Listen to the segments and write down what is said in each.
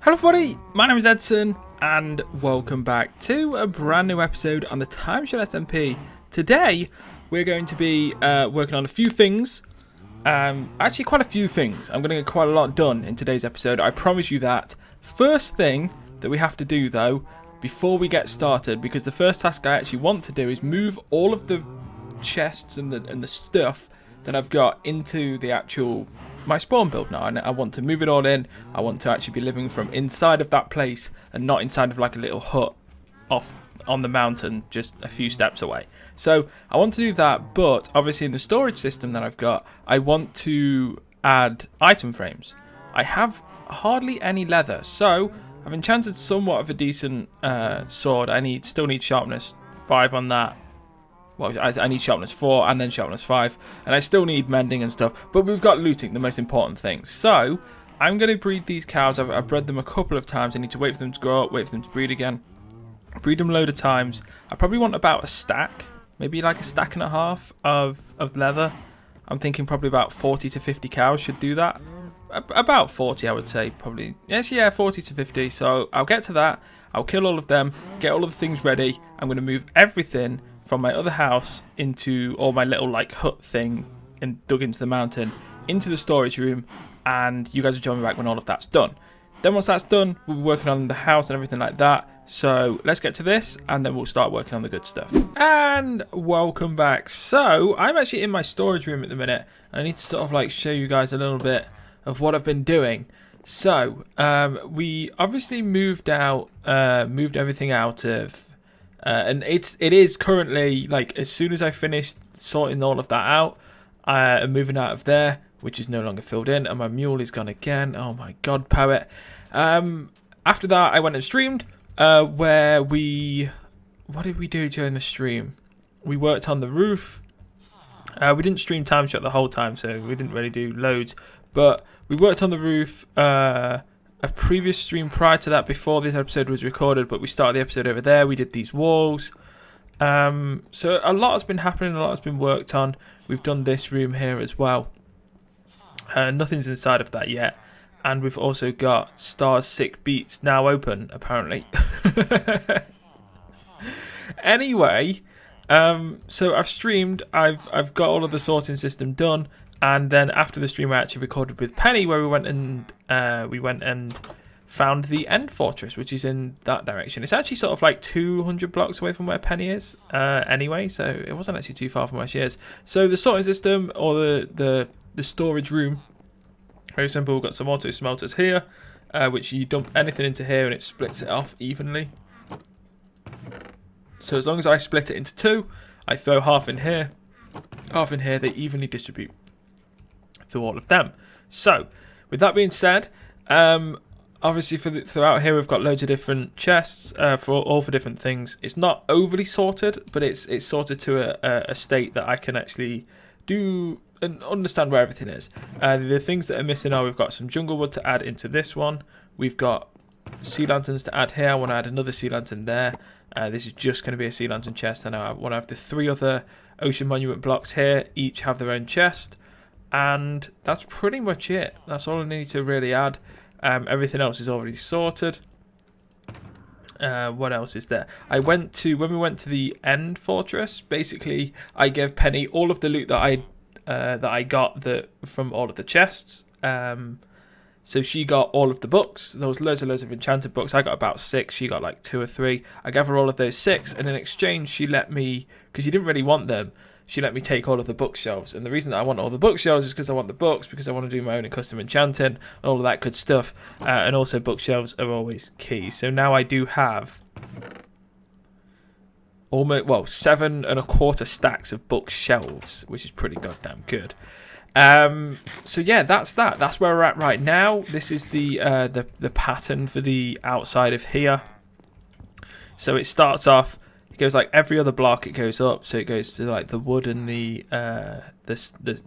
Hello everybody, my name is Edson and welcome back to a brand new episode on the TimeShot SMP. Today we're going to be working on a few things, actually quite a few things. I'm going to get quite a lot done in today's episode, I promise you that. First thing that we have to do though, before we get started, because the first task I actually want to do is move all of the chests and the stuff that I've got into the actual my spawn build now, and I want to move it all in. I want to actually be living from inside of that place and not inside of like a little hut off on the mountain just a few steps away. So I want to do that, but obviously in the storage system that I've got, I want to add item frames. I have hardly any leather, so I've enchanted somewhat of a decent sword. I still need sharpness 5 on that. Well, I need sharpness 4 and then sharpness 5, and I still need mending and stuff, but we've got looting, the most important thing. So I'm going to breed these cows. I've bred them a couple of times. I need to wait for them to grow up, wait for them to breed again, breed them a load of times. I probably want about a stack, maybe like a stack and a half of leather. I'm thinking probably about 40 to 50 cows should do that. About 40 I would say, probably. Yes, yeah, 40 to 50. So I'll get to that. I'll kill all of them, get all of the things ready. I'm going to move everything from my other house into all my little like hut thing and dug into the mountain into the storage room, and you guys will join me back when all of that's done. Then once that's done, we'll be working on the house and everything like that. So let's get to this and then we'll start working on the good stuff. And welcome back. So I'm actually in my storage room at the minute, and I need to sort of like show you guys a little bit of what I've been doing. So we obviously moved everything out of and it is currently, like, as soon as I finish sorting all of that out, I'm moving out of there, which is no longer filled in, and my mule is gone again. Oh my god, poet. After that, I went and streamed, where what did we do during the stream? We worked on the roof. We didn't stream TimeShot the whole time, so we didn't really do loads, but we worked on the roof. A previous stream prior to that, before this episode was recorded, but we started the episode over there. We did these walls. So a lot has been happening, a lot has been worked on. We've done this room here as well. Nothing's inside of that yet. And we've also got Star's Sick Beats now open, apparently. Anyway, so I've streamed, I've got all of the sorting system done. And then after the stream, I actually recorded with Penny, where we went and found the end fortress, which is in that direction. It's actually sort of like 200 blocks away from where Penny is, anyway. So it wasn't actually too far from where she is. So the sorting system, or the storage room, very simple. We've got some auto smelters here, which you dump anything into here and it splits it off evenly. So as long as I split it into 2, I throw half in here, they evenly distribute through all of them. So with that being said, obviously throughout here we've got loads of different chests for different things. It's not overly sorted, but it's sorted to a state that I can actually do and understand where everything is. The things that are missing are, we've got some jungle wood to add into this one, we've got sea lanterns to add here. I want to add another sea lantern there. This is just going to be a sea lantern chest, and I want to have the 3 other ocean monument blocks here, each have their own chest. And that's pretty much it. That's all I need to really add. Everything else is already sorted. What else is there? When we went to the end fortress, basically I gave Penny all of the loot that I got from all of the chests. So she got all of the books. There was loads of enchanted books. I got about 6. She got like 2 or 3. I gave her all of those 6, and in exchange she let me, because she didn't really want them, she let me take all of the bookshelves. And the reason that I want all the bookshelves is because I want the books, because I want to do my own custom enchanting and all of that good stuff. And also bookshelves are always key. So now I do have almost 7 1/4 stacks of bookshelves, which is pretty goddamn good. So yeah, that's that. That's where we're at right now. This is the pattern for the outside of here. So it starts off. It goes like every other block. It goes up, so it goes to like the wood and the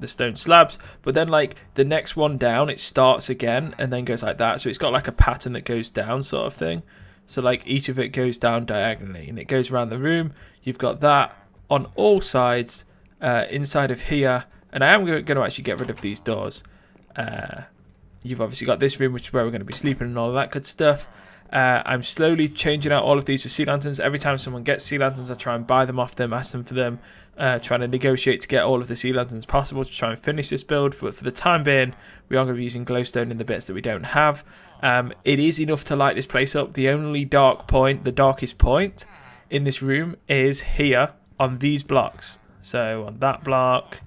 stone slabs. But then like the next one down, it starts again and then goes like that. So it's got like a pattern that goes down, sort of thing. So like each of it goes down diagonally, and it goes around the room. You've got that on all sides, inside of here. And I am going to actually get rid of these doors. you've obviously got this room, which is where we're going to be sleeping and all of that good stuff. I'm slowly changing out all of these with sea lanterns. Every time someone gets sea lanterns, I try and buy them off them, ask them for them, trying to negotiate to get all of the sea lanterns possible to try and finish this build. But for the time being, we are going to be using glowstone in the bits that we don't have. It is enough to light this place up. The only dark point, the darkest point in this room is here on these blocks. So on that block,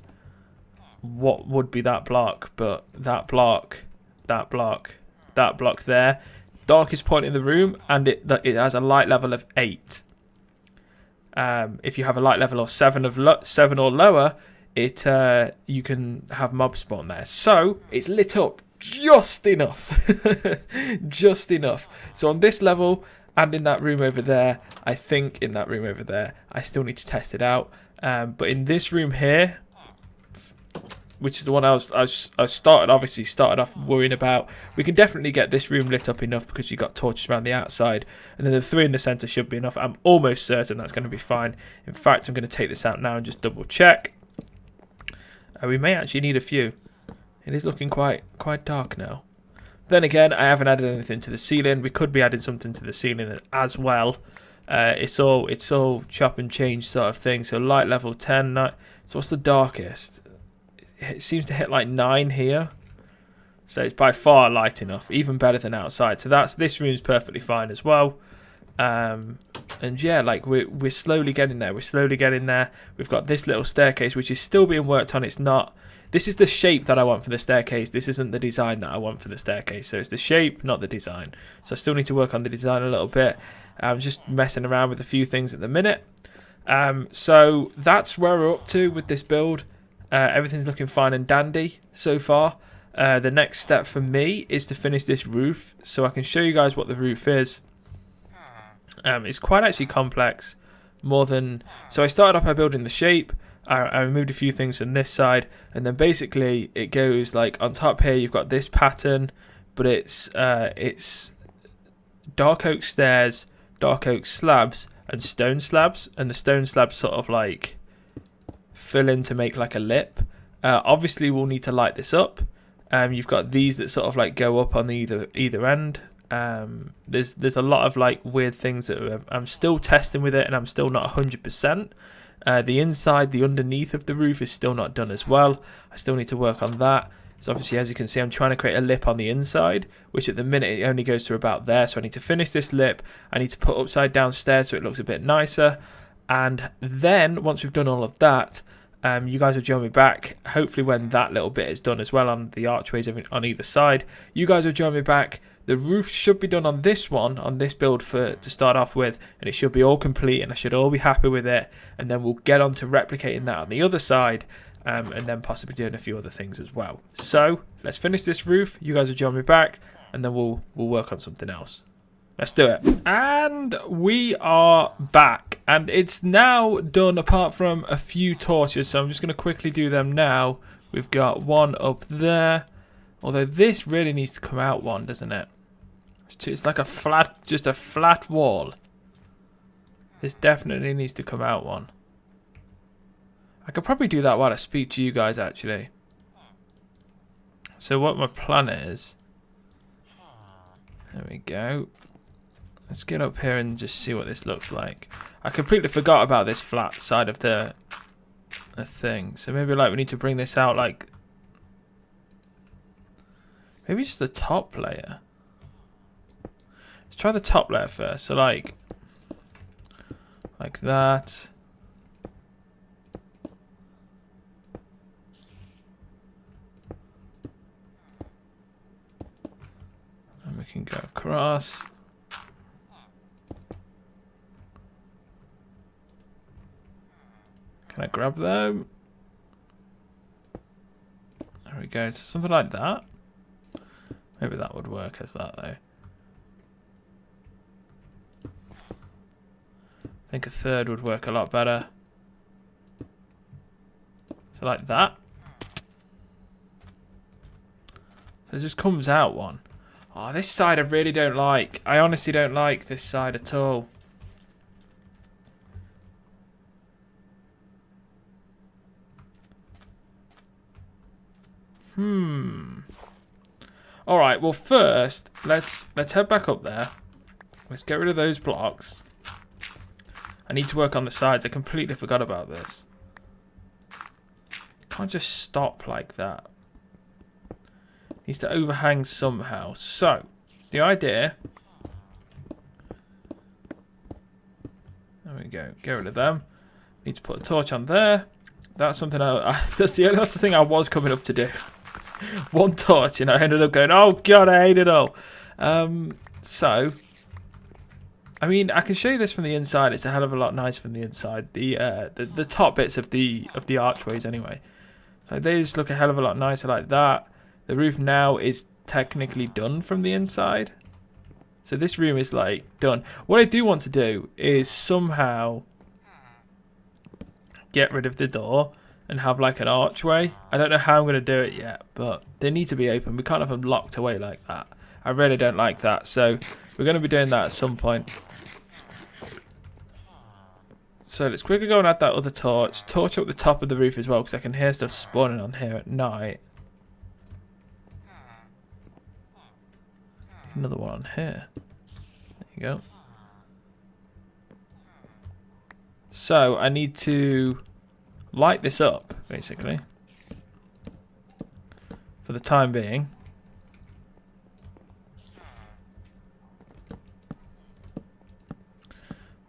what would be that block? But that block, that block, that block there. Darkest point in the room, and it has a light level of 8. If you have a light level of 7 or lower, you can have mobs spawn there. So it's lit up just enough, just enough. So on this level and in that room over there, I think in that room over there, I still need to test it out. But in this room here, which is the one I started off worrying about. We can definitely get this room lit up enough because you got torches around the outside, and then the 3 in the center should be enough. I'm almost certain that's going to be fine. In fact, I'm going to take this out now and just double check. We may actually need a few. It is looking quite dark now. Then again, I haven't added anything to the ceiling. We could be adding something to the ceiling as well. It's all chop and change sort of thing. So light level 10. So what's the darkest? It seems to hit like 9 here, so it's by far light enough, even better than outside. So this room's perfectly fine as well. And yeah, like we're slowly getting there. We've got this little staircase which is still being worked on. This is the shape that I want for the staircase. This isn't the design that I want for the staircase. So it's the shape, not the design. So I still need to work on the design a little bit. I'm just messing around with a few things at the minute. So that's where we're up to with this build. Everything's looking fine and dandy so far. The next step for me is to finish this roof so I can show you guys what the roof is. It's quite actually complex. So I started off by building the shape. I removed a few things from this side, and then basically it goes like on top here you've got this pattern, but it's dark oak stairs, dark oak slabs, and stone slabs, and the stone slabs sort of like fill in to make like a lip. Obviously we'll need to light this up. You've got these that sort of like go up on either end. There's a lot of like weird things that I'm still testing with it, and I'm still not 100%. The inside, the underneath of the roof is still not done as well. I still need to work on that. So obviously, as you can see, I'm trying to create a lip on the inside, which at the minute it only goes to about there. So I need to finish this lip. I need to put upside down stairs so it looks a bit nicer. And then once we've done all of that, you guys will join me back. Hopefully when that little bit is done as well on the archways on either side, you guys will join me back. The roof should be done on this build to start off with, and it should be all complete, and I should all be happy with it. And then we'll get on to replicating that on the other side, and then possibly doing a few other things as well. So let's finish this roof. You guys will join me back, and then we'll work on something else. Let's do it. And we are back, and it's now done apart from a few torches, so I'm just going to quickly do them now. We've got one up there, although this really needs to come out one, doesn't it? It's like just a flat wall. This definitely needs to come out one. I could probably do that while I speak to you guys, actually. So what my plan is, there we go. Let's get up here and just see what this looks like. I completely forgot about this flat side of the thing. So maybe like we need to bring this out like maybe just the top layer. Let's try the top layer first. So like that. And we can go across. Can I grab them? There we go. So something like that. Maybe that would work as that though. I think a third would work a lot better. So like that. So it just comes out one. Oh, this side I really don't like. I honestly don't like this side at all. All right. Well, first let's head back up there. Let's get rid of those blocks. I need to work on the sides. I completely forgot about this. Can't just stop like that. Needs to overhang somehow. So, the idea... There we go. Get rid of them. Need to put a torch on there. That's something that's the thing I was coming up to do. One torch, and I ended up going, oh god, I hate it all. So... I mean, I can show you this from the inside. It's a hell of a lot nicer from the inside. The top bits of the archways, anyway. So they just look a hell of a lot nicer like that. The roof now is technically done from the inside. So this room is like done. What I do want to do is somehow get rid of the door and have like an archway. I don't know how I'm going to do it yet, but they need to be open. We can't have them locked away like that. I really don't like that. So we're going to be doing that at some point. So let's quickly go and add that other torch. Torch up the top of the roof as well, because I can hear stuff spawning on here at night. Another one on here. There you go. So I need to light this up, basically, for the time being.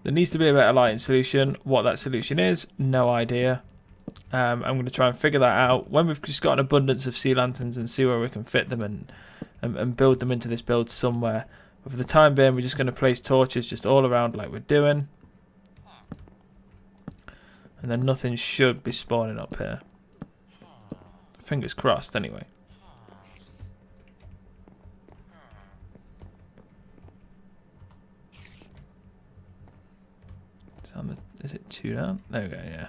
There needs to be a better lighting solution. What that solution is, no idea. I'm going to try and figure that out when we've just got an abundance of sea lanterns and see where we can fit them and build them into this build somewhere. But for the time being, we're just going to place torches just all around like we're doing. And then nothing should be spawning up here. Fingers crossed, anyway. Is it 2 down? There we go, yeah.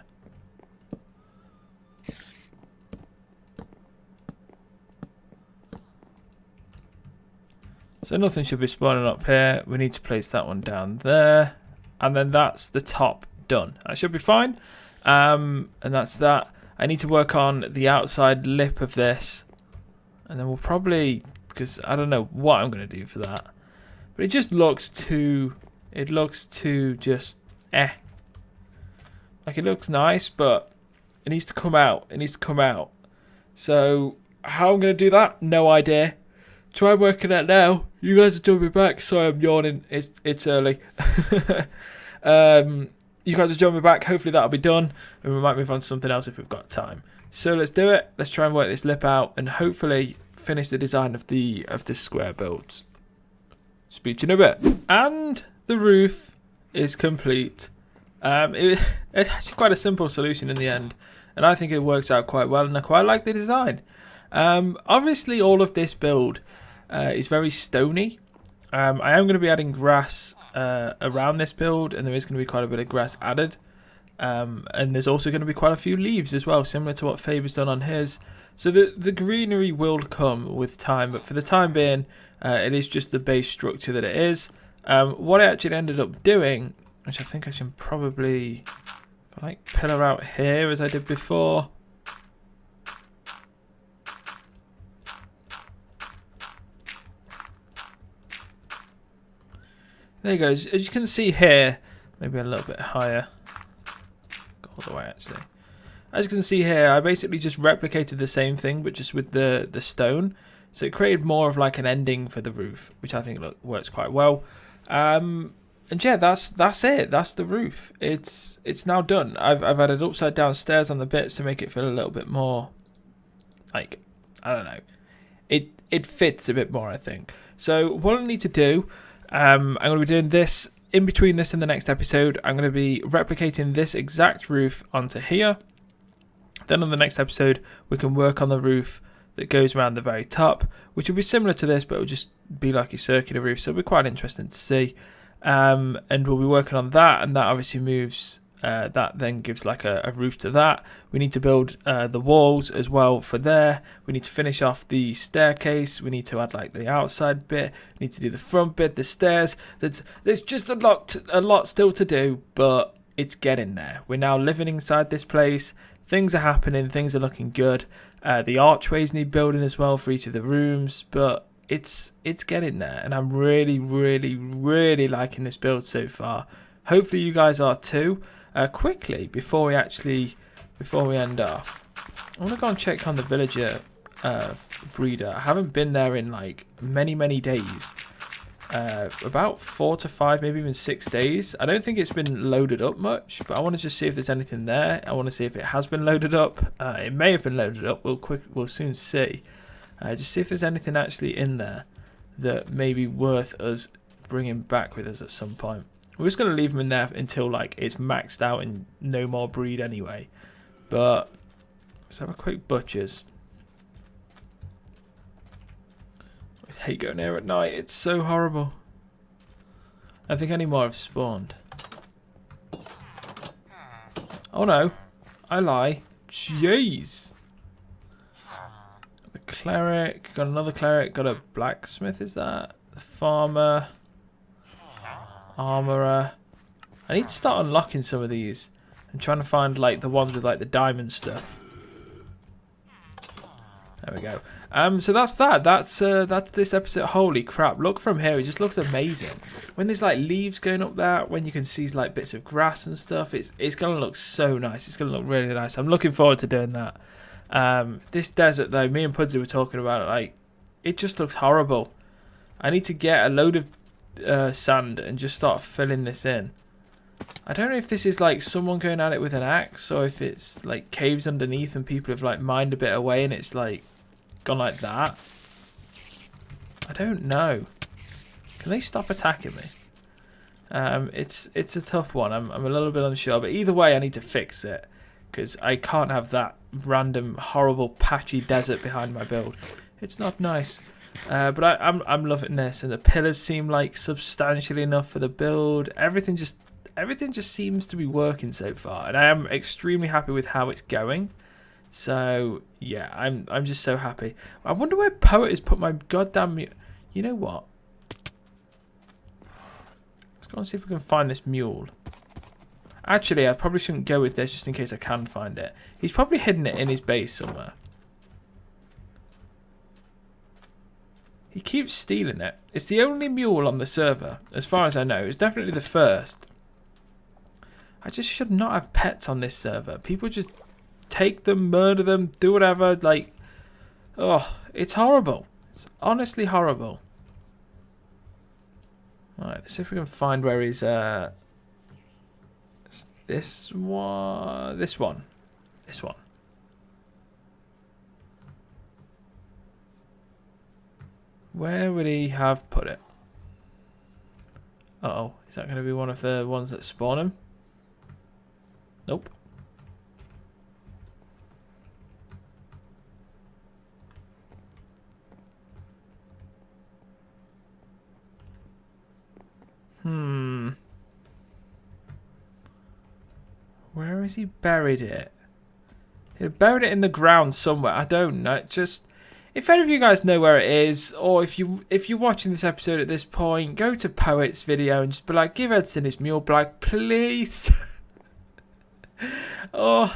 So nothing should be spawning up here. We need to place that one down there. And then that's the top done. That should be fine. And that's that. I need to work on the outside lip of this. And then we'll probably... because I don't know what I'm going to do for that. But it just looks too... it looks too just... Like, it looks nice, but it needs to come out. It needs to come out. So, how I'm going to do that? No idea. Try working it now. You guys are joining me back. Sorry, I'm yawning. It's early. You guys are joining me back. Hopefully that'll be done. And we might move on to something else if we've got time. So, let's do it. Let's try and work this lip out. And hopefully finish the design of this square build. Speak to you in a bit. And the roof is complete. It's actually quite a simple solution in the end, and I think it works out quite well, and I quite like the design. Obviously all of this build is very stony. I am going to be adding grass around this build, and there is going to be quite a bit of grass added, and there's also going to be quite a few leaves as well, similar to what Faber's done on his. So the greenery will come with time, but for the time being it is just the base structure that it is. What I actually ended up doing, which I think I should probably like pillar out here as I did before. There you go. As you can see here, maybe a little bit higher. Go all the way actually. As you can see here, I basically just replicated the same thing, but just with the stone. So it created more of like an ending for the roof, which I think works quite well. And yeah, that's it. That's the roof. It's now done. I've added upside down stairs on the bits to make it feel a little bit more like, I don't know. It fits a bit more, I think. So what I need to do, I'm going to be doing this in between this and the next episode. I'm going to be replicating this exact roof onto here. Then on the next episode, we can work on the roof that goes around the very top, which will be similar to this, but it will just be like a circular roof. So it'll be quite interesting to see. And we'll be working on that, and that obviously moves, that then gives like a roof to that. We need to build the walls as well for there. We need to finish off the staircase. We need to add like the outside bit. We need to do the front bit, the stairs. There's just a lot still to do, but it's getting there. We're now living inside this place. Things are happening. Things are looking good. The archways need building as well for each of the rooms, but it's getting there, and I'm really liking this build so far. Hopefully you guys are too. Quickly before we end off, I want to go and check on the villager breeder. I haven't been there in like many days. About 4 to 5, maybe even 6 days. I don't think it's been loaded up much, but I want to just see if there's anything there. I want to see if it has been loaded up. It may have been loaded up. We'll soon see. Just see if there's anything actually in there that may be worth us bringing back with us at some point. We're just going to leave them in there until like it's maxed out and no more breed anyway. But let's have a quick butcher's. I hate going here at night. It's so horrible. I think any more have spawned. Oh no, I lie. Jeez. The cleric, got another cleric, got a blacksmith. Is that the farmer? Armorer. I need to start unlocking some of these and trying to find like the ones with like the diamond stuff. There we go. So that's that. That's this episode. Holy crap! Look from here. It just looks amazing. When there's like leaves going up there, when you can see like bits of grass and stuff, it's gonna look so nice. It's gonna look really nice. I'm looking forward to doing that. This desert though, me and Pudsey were talking about it. Like, it just looks horrible. I need to get a load of sand and just start filling this in. I don't know if this is like someone going at it with an axe, or if it's like caves underneath and people have like mined a bit away and it's like gone like that. I don't know. Can they stop attacking me? It's a tough one. I'm a little bit unsure, but either way I need to fix it, because I can't have that random horrible patchy desert behind my build. It's not nice. But I'm loving this, and the pillars seem like substantially enough for the build. Everything just seems to be working so far, and I am extremely happy with how it's going. So yeah, I'm just so happy. I wonder where Poet has put my goddamn. You know what? Let's go and see if we can find this mule. Actually, I probably shouldn't go with this just in case I can find it. He's probably hidden it in his base somewhere. He keeps stealing it. It's the only mule on the server, as far as I know. It's definitely the first. I just should not have pets on this server. People just take them, murder them, do whatever. Like, oh, it's horrible. It's honestly horrible. Alright, let's see if we can find where he's this one. Where would he have put it? Uh-oh, is that going to be one of the ones that spawn him? Nope. Where has he buried it? He buried it in the ground somewhere. I don't know. Just, if any of you guys know where it is, or if you're watching this episode at this point, go to Poet's video and just be like, give Edson his mule black, please. Oh,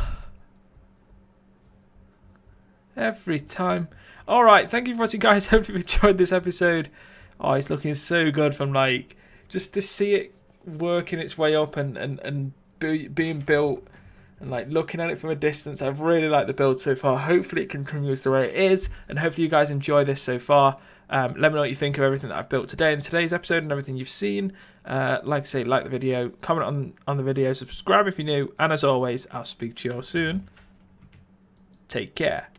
every time. All right, thank you for watching, guys. Hope you enjoyed this episode. Oh, it's looking so good from like just to see it working its way up and being built, and like looking at it from a distance. I've really liked the build so far. Hopefully it continues the way it is, and hopefully you guys enjoy this so far. Let me know what you think of everything that I've built today in today's episode and everything you've seen. Like I say, like the video, comment on the video, subscribe if you're new, and as always, I'll speak to you all soon. Take care.